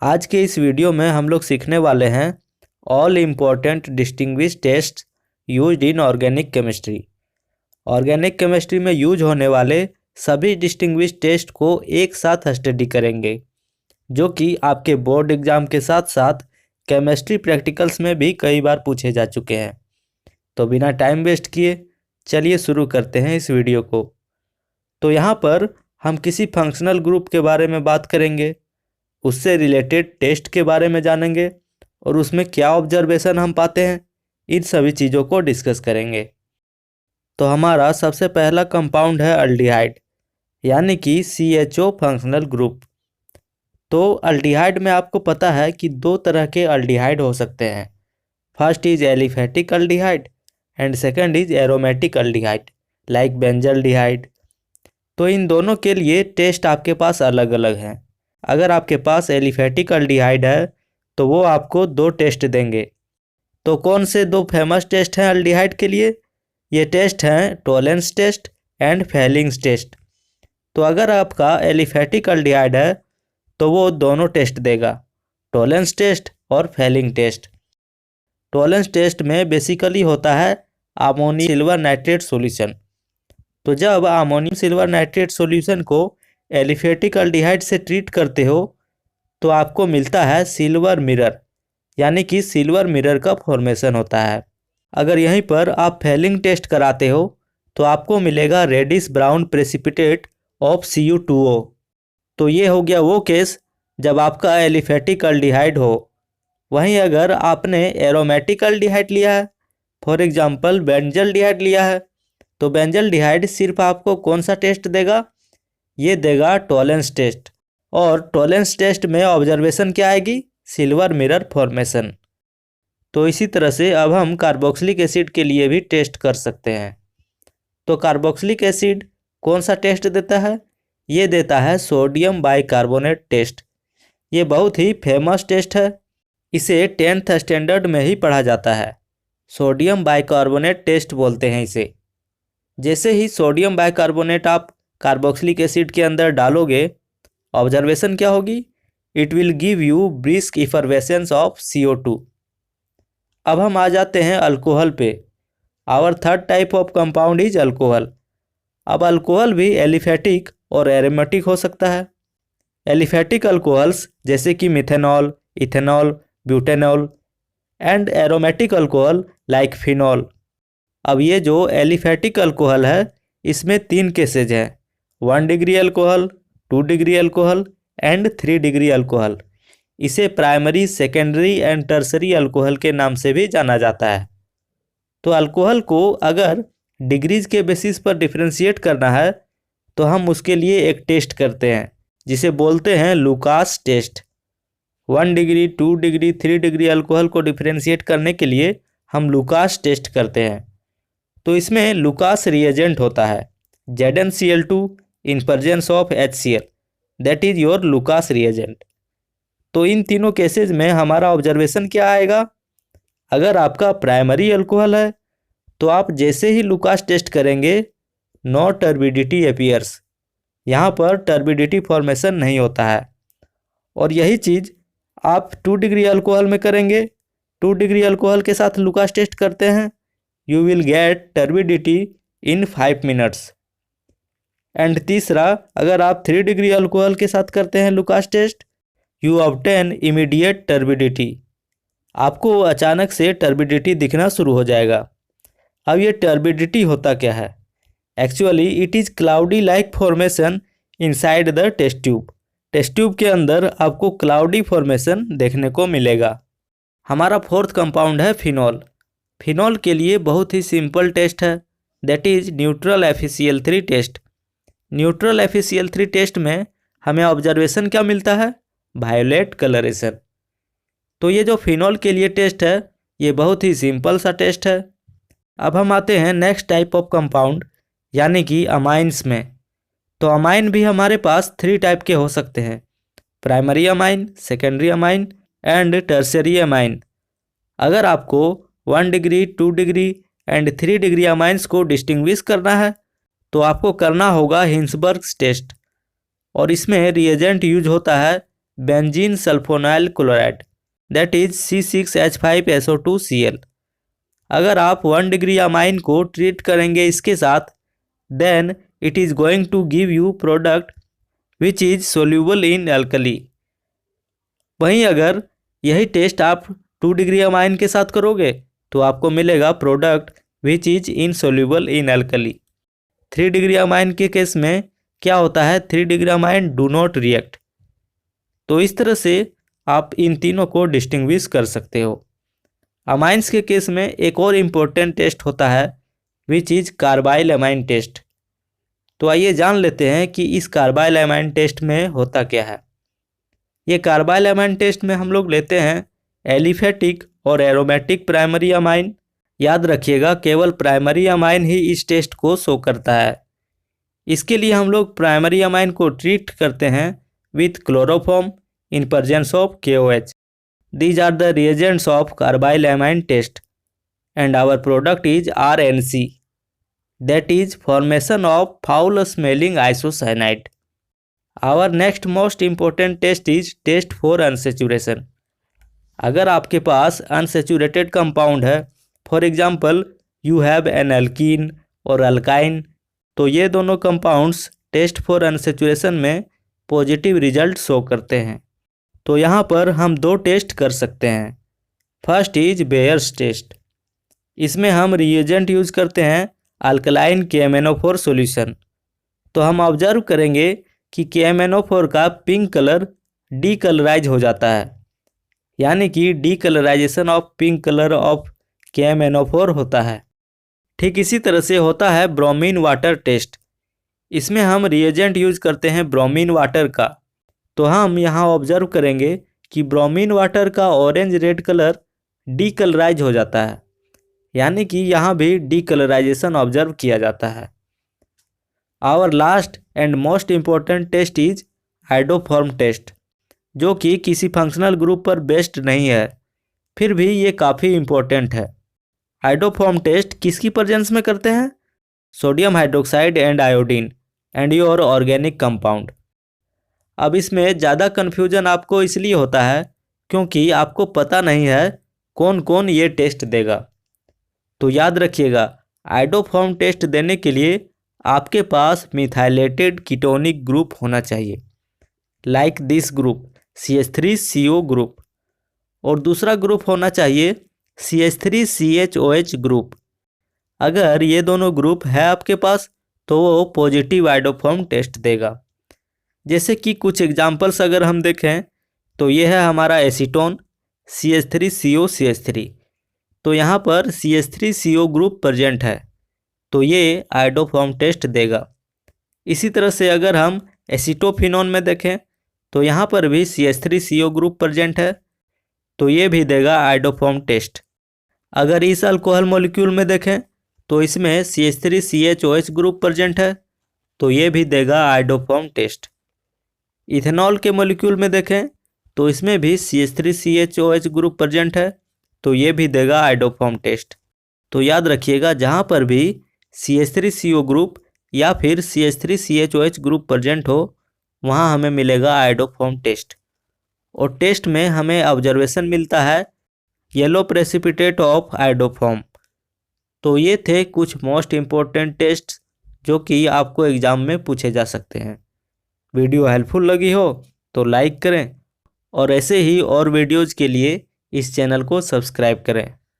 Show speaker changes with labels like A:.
A: आज के इस वीडियो में हम लोग सीखने वाले हैं all important distinguish test used in organic chemistry. Organic chemistry में यूज होने वाले सभी डिस्टिंग्विश टेस्ट को एक साथ स्टडी करेंगे, जो कि आपके बोर्ड एग्जाम के साथ साथ केमिस्ट्री प्रैक्टिकल्स में भी कई बार पूछे जा चुके हैं। तो बिना टाइम वेस्ट किए चलिए शुरू करते हैं इस वीडियो को। तो यहाँ पर हम किसी फंक्शनल ग्रुप के बारे में बात करेंगे, उससे रिलेटेड टेस्ट के बारे में जानेंगे और उसमें क्या ऑब्जर्वेशन हम पाते हैं, इन सभी चीज़ों को डिस्कस करेंगे। तो हमारा सबसे पहला कंपाउंड है अल्डिहाइड, यानी कि CHO फंक्शनल ग्रुप। तो अल्डिहाइड में आपको पता है कि दो तरह के अल्डिहाइड हो सकते हैं। First is aliphatic aldehyde and second is aromatic aldehyde like benzaldehyde. तो इन दोनों के लिए टेस्ट आपके पास अलग अलग हैं। अगर आपके पास एलिफेटिक अल्डिहाइड है तो वो आपको दो टेस्ट देंगे। तो कौन से दो फेमस टेस्ट हैं अल्डिहाइड के लिए? ये टेस्ट हैं Tollens test and Fehling's test. तो अगर आपका एलिफेटिक अल्डिहाइड है तो वो दोनों टेस्ट देगा, टोलेंस टेस्ट और फेलिंग टेस्ट। टोलेंस टेस्ट में बेसिकली होता है अमोनियम सिल्वर नाइट्रेट सॉल्यूशन। तो जब अमोनियम सिल्वर नाइट्रेट सॉल्यूशन को एलिफेटिक अल्डिहाइड से ट्रीट करते हो तो आपको मिलता है सिल्वर मिरर, यानी कि सिल्वर मिरर का फॉर्मेशन होता है। अगर यहीं पर आप फेलिंग टेस्ट कराते हो तो आपको मिलेगा reddish brown precipitate of Cu2O। तो ये हो गया वो केस जब आपका एलिफेटिक अल्डिहाइड हो। वहीं अगर आपने एरोमेटिक अल्डिहाइड लिया है, फॉर एग्जांपल बेंजल्डिहाइड लिया है, तो बेंजल्डिहाइड सिर्फ आपको कौन सा टेस्ट देगा? ये देगा टोलेंस टेस्ट। और टोलेंस टेस्ट में ऑब्जर्वेशन क्या आएगी? Silver mirror formation. तो इसी तरह से अब हम कार्बोक्सिलिक एसिड के लिए भी टेस्ट कर सकते हैं। तो कार्बोक्सिलिक एसिड कौन सा टेस्ट देता है? ये देता है सोडियम बाइकार्बोनेट टेस्ट। ये बहुत ही फेमस टेस्ट है, इसे 10th स्टैंडर्ड में ही पढ़ा जाता है। सोडियम बाइकार्बोनेट टेस्ट बोलते हैं इसे। जैसे ही सोडियम बाइकार्बोनेट आप कार्बोक्सिलिक एसिड के अंदर डालोगे, ऑब्जर्वेशन क्या होगी? It will give you brisk effervescence of CO2। अब हम आ जाते हैं अल्कोहल पे। Our third type of compound is alcohol. अब अल्कोहल भी एलिफेटिक और एरोमेटिक हो सकता है। एलिफेटिक अल्कोहल्स जैसे कि methanol, ethanol, butanol and aromatic alcohol like phenol. अब ये जो एलिफेटिक अल्कोहल है इसमें 3 केसेज हैं, 1 degree alcohol, 2 degree alcohol and 3 degree alcohol. इसे primary, secondary and tertiary alcohol के नाम से भी जाना जाता है। तो अल्कोहल को अगर डिग्रीज के बेसिस पर डिफ्रेंशिएट करना है तो हम उसके लिए एक टेस्ट करते हैं जिसे बोलते हैं Lucas test. 1 degree, 2 degree, 3 degree alcohol को डिफ्रेंशिएट करने के लिए हम लुकास टेस्ट करते हैं। तो इसमें लुकास रिएजेंट होता है ZnCl2 in presence of HCl, that is your Lucas reagent. तो इन तीनों केसेस में हमारा ऑब्जर्वेशन क्या आएगा? अगर आपका प्राइमरी अल्कोहल है तो आप जैसे ही लुकास टेस्ट करेंगे, नो टर्बिडिटी अपीयर्स, यहाँ पर टर्बिडिटी फॉर्मेशन नहीं होता है। और यही चीज़ आप 2 डिग्री अल्कोहल में करेंगे। 2 डिग्री अल्कोहल के साथ लुकास टेस्ट करते हैं, you will get turbidity in 5 minutes. And तीसरा, अगर आप 3 डिग्री अल्कोहल के साथ करते हैं Lucas test, you obtain immediate turbidity. आपको अचानक से टर्बिडिटी दिखना शुरू हो जाएगा। अब ये टर्बिडिटी होता क्या है? Actually it is cloudy like formation inside the test tube. Test tube के अंदर आपको क्लाउडी फॉर्मेशन देखने को मिलेगा। हमारा फोर्थ कंपाउंड है फिनॉल। फिनॉल के लिए बहुत ही सिंपल टेस्ट है, that is neutral FeCl3 test. Neutral FeCl3 test में हमें ऑब्जर्वेशन क्या मिलता है? Violet colouration. तो ये जो फिनॉल के लिए टेस्ट है ये बहुत ही सिंपल सा टेस्ट है। अब हम आते हैं नेक्स्ट टाइप ऑफ कंपाउंड, यानी कि अमाइंस में। तो अमाइन भी हमारे पास 3 टाइप के हो सकते हैं, primary amine, secondary amine and tertiary amine. अगर आपको 1 degree, 2 degree and 3 degree amines को डिस्टिंग्विश करना है तो आपको करना होगा हिंसबर्ग्स टेस्ट। और इसमें रिएजेंट यूज होता है benzene sulfonyl chloride that is C6H5SO2Cl। अगर आप 1 डिग्री अमाइन को ट्रीट करेंगे इसके साथ, then it is going to give you product which is soluble in alkali. वहीं अगर यही टेस्ट आप 2 डिग्री अमाइन के साथ करोगे तो आपको मिलेगा product which is insoluble in alkali. 3 degree amine के केस में क्या होता है, 3 degree amine do not react. तो इस तरह से आप इन तीनों को डिस्टिंग्विश कर सकते हो। अमाइंस के केस में एक और इम्पोर्टेंट टेस्ट होता है which is carbylamine test. तो आइए जान लेते हैं कि इस कार्बाइल अमाइन टेस्ट में होता क्या है। ये कार्बाइल अमाइन टेस्ट में हम लोग लेते हैं एलिफेटिक और एरोमेटिक प्राइमरी अमाइन। याद रखिएगा केवल प्राइमरी अमाइन ही इस टेस्ट को शो करता है। इसके लिए हम लोग प्राइमरी अमाइन को ट्रीट करते हैं with chloroform in presence of KOH। These are the reagents of carbyl amine test and our product is RNC, that is formation of foul smelling isocyanide। Our next most important test is test for unsaturation। अगर आपके पास unsaturated compound है, for example you have an alkene और alkyne, तो ये दोनों compounds test for unsaturation में positive result show करते हैं। तो यहाँ पर हम 2 टेस्ट कर सकते हैं। First is Baeyer's test. इसमें हम रिएजेंट यूज करते हैं अल्कलाइन KMnO4 सॉल्यूशन। तो हम ऑब्जर्व करेंगे कि KMnO4 का पिंक कलर डीकलराइज हो जाता है, यानी कि decolourisation of pink colour of KMnO4 होता है। ठीक इसी तरह से होता है ब्रोमीन वाटर टेस्ट। इसमें हम रिएजेंट यूज करते हैं ब्रोमीन वाटर का। तो हम यहाँ ऑब्जर्व करेंगे कि ब्रोमीन वाटर का ऑरेंज रेड कलर डीकलराइज हो जाता है, यानी कि यहाँ भी डीकलराइजेशन ऑब्जर्व किया जाता है। Our last and most important test is iodoform test, जो कि किसी फंक्शनल ग्रुप पर बेस्ड नहीं है, फिर भी ये काफ़ी इम्पोर्टेंट है। आइडोफॉर्म टेस्ट किसकी प्रेजेंस में करते हैं? Sodium hydroxide and iodine and your organic compound. अब इसमें ज़्यादा कन्फ्यूजन आपको इसलिए होता है क्योंकि आपको पता नहीं है कौन कौन ये टेस्ट देगा। तो याद रखिएगा आइडोफॉर्म टेस्ट देने के लिए आपके पास मिथाइलेटेड कीटोनिक ग्रुप होना चाहिए, like this group CH3CO group, और दूसरा ग्रुप होना चाहिए CH3CHOH ग्रुप। अगर ये दोनों ग्रुप है आपके पास तो वो पॉजिटिव आइडोफॉर्म टेस्ट देगा। जैसे कि कुछ एग्जाम्पल्स अगर हम देखें तो ये है हमारा एसीटोन CH3COCH3, तो यहाँ पर CH3CO ग्रुप प्रेजेंट है, तो ये आइडोफॉर्म टेस्ट देगा। इसी तरह से अगर हम एसीटोफिनोन में देखें तो यहाँ पर भी CH3CO ग्रुप प्रेजेंट है, तो ये भी देगा आइडोफॉर्म टेस्ट। अगर इस अल्कोहल मॉलिक्यूल में देखें तो इसमें CH3CHOH ग्रुप प्रेजेंट है, तो ये भी देगा आइडोफॉर्म टेस्ट। इथेनॉल के मॉलिक्यूल में देखें तो इसमें भी CH3CHOH ग्रुप प्रेजेंट है, तो ये भी देगा आइडोफॉर्म टेस्ट। तो याद रखिएगा जहाँ पर भी CH3CO ग्रुप या फिर CH3CHOH ग्रुप प्रेजेंट हो वहाँ हमें मिलेगा आइडोफॉर्म टेस्ट। और टेस्ट में हमें ऑब्जर्वेशन मिलता है येलो प्रेसिपिटेट ऑफ आइडोफॉर्म। तो ये थे कुछ मोस्ट इम्पोर्टेंट टेस्ट जो कि आपको एग्ज़ाम में पूछे जा सकते हैं। वीडियो हेल्पफुल लगी हो तो लाइक करें और ऐसे ही और वीडियोज़ के लिए इस चैनल को सब्सक्राइब करें।